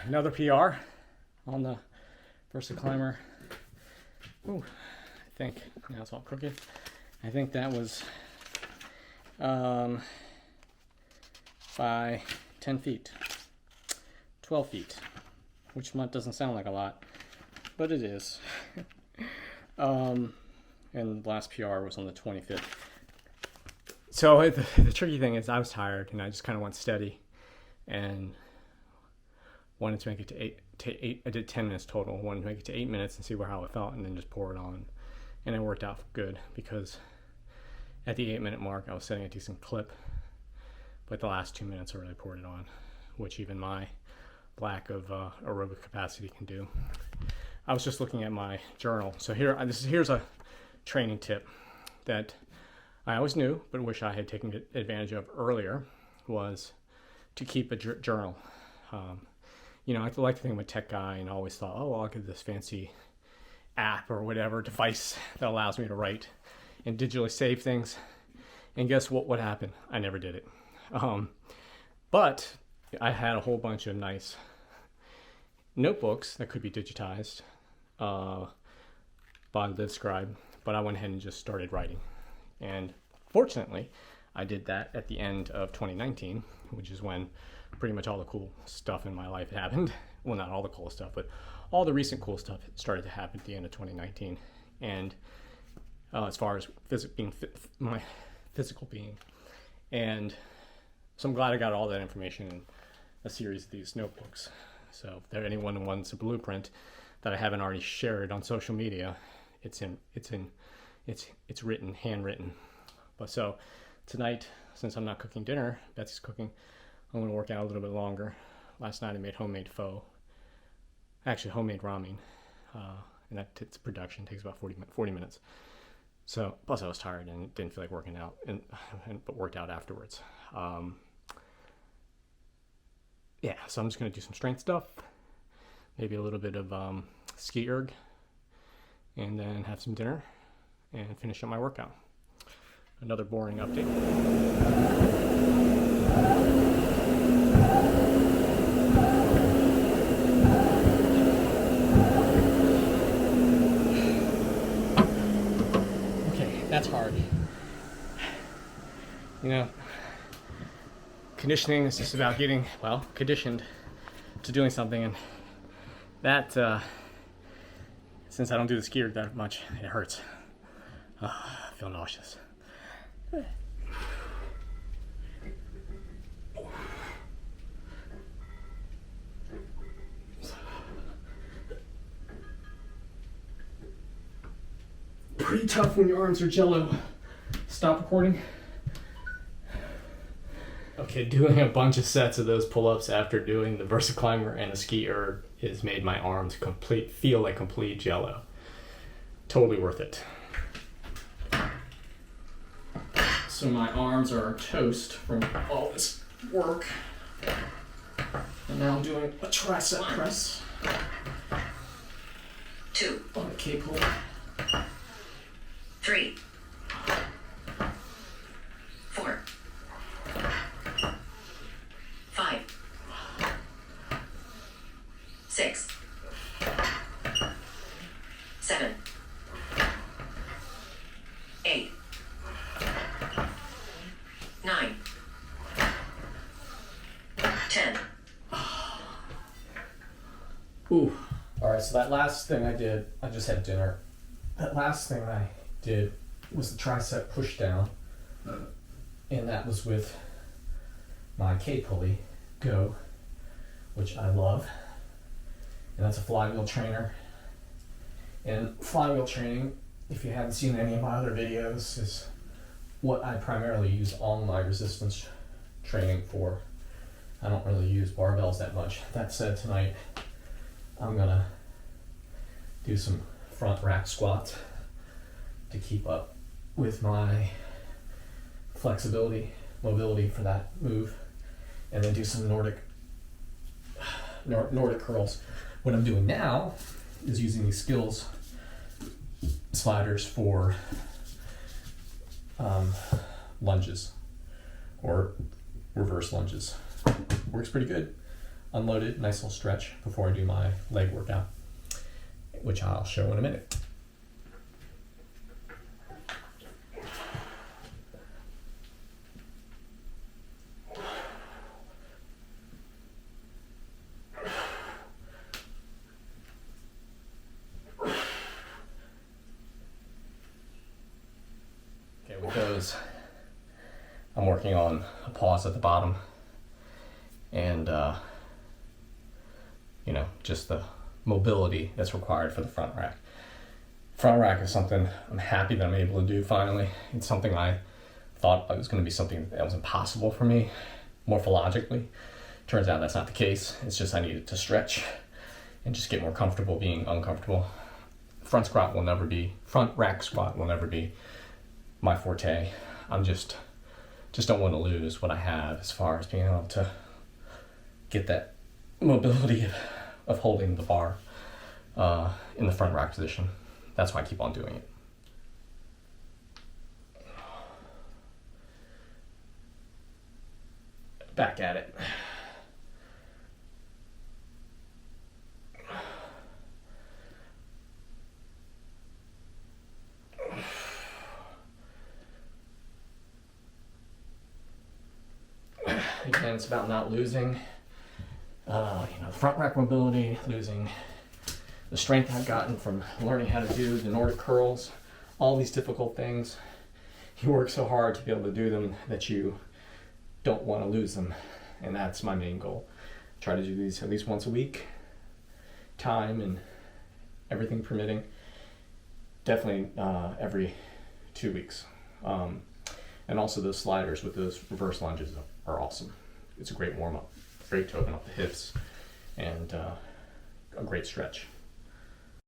another PR on the Versaclimber. Ooh, I think, now it's all crooked. I think that was by 10 feet, 12 feet, which doesn't sound like a lot, but it is. And the last PR was on the 25th. So the tricky thing is I was tired and I just kind of went steady and wanted to make it to eight. I did 10 minutes total. Wanted to make it to 8 minutes and see how it felt and then just pour it on. And it worked out good because at the 8-minute mark I was setting a decent clip. But the last 2 minutes I really poured it on, which even my lack of aerobic capacity can do. I was just looking at my journal. So here's a training tip that I always knew, but wish I had taken advantage of earlier, was to keep a journal. You know, I like to think I'm a tech guy and always thought, oh, well, I'll get this fancy app or whatever device that allows me to write and digitally save things. And guess what happened? I never did it. But I had a whole bunch of nice notebooks that could be digitized by LiveScribe, but I went ahead and just started writing. And fortunately, I did that at the end of 2019, which is when pretty much all the cool stuff in my life happened. Well, not all the cool stuff, but all the recent cool stuff started to happen at the end of 2019. And as far as my physical being. And so I'm glad I got all that information in a series of these notebooks. So if there anyone wants a blueprint that I haven't already shared on social media, it's written, handwritten. But so tonight, since I'm not cooking dinner, Betsy's cooking, I'm going to work out a little bit longer. Last night I made homemade pho, actually homemade ramen, and it's production, takes about 40 minutes. So plus I was tired and didn't feel like working out, but worked out afterwards. Yeah, so I'm just going to do some strength stuff, maybe a little bit of Skierg, and then have some dinner and finish up my workout. Another boring update. Okay, that's hard. You know, conditioning is just about getting, well, conditioned to doing something, and that, since I don't do the Skierg that much, it hurts. I feel nauseous. Pretty tough when your arms are jello. Stop recording. Okay, doing a bunch of sets of those pull-ups after doing the Versaclimber and the Skierg has made my arms feel like complete jello. Totally worth it. So my arms are toast from all this work. And now I'm doing a tricep press. 2 on a K-pull. 3 4 5 6 7 8 9 10. Ooh. Alright, so that last thing I did, I just had dinner. That last thing I did was the tricep push down. And that was with my K-pulley Go, which I love. And that's a flywheel trainer. And flywheel training, if you haven't seen any of my other videos, is what I primarily use all my resistance training for. I don't really use barbells that much. That said, tonight I'm gonna do some front rack squats to keep up with my flexibility, mobility for that move, and then do some Nordic curls. What I'm doing now is using these skills sliders for lunges or reverse lunges. Works pretty good. unload it, nice little stretch before I do my leg workout, which I'll show in a minute. Okay, with those, I'm working on a pause at the bottom and you know, just the mobility that's required for the front rack. Front rack is something I'm happy that I'm able to do finally. It's something I thought it was going to be something that was impossible for me morphologically. Turns out that's not the case. It's just I needed to stretch and just get more comfortable being uncomfortable. Front rack squat will never be my forte. I'm just don't want to lose what I have as far as being able to get that mobility of holding the bar in the front rack position. That's why I keep on doing it. Back at it. Again, it's about not losing front rack mobility, losing the strength I've gotten from learning how to do the Nordic curls, all these difficult things. You work so hard to be able to do them that you don't want to lose them, and that's my main goal. Try to do these at least once a week, time and everything permitting. Definitely every 2 weeks. And also those sliders with those reverse lunges are awesome. It's a great warm-up, great to open up the hips, and a great stretch.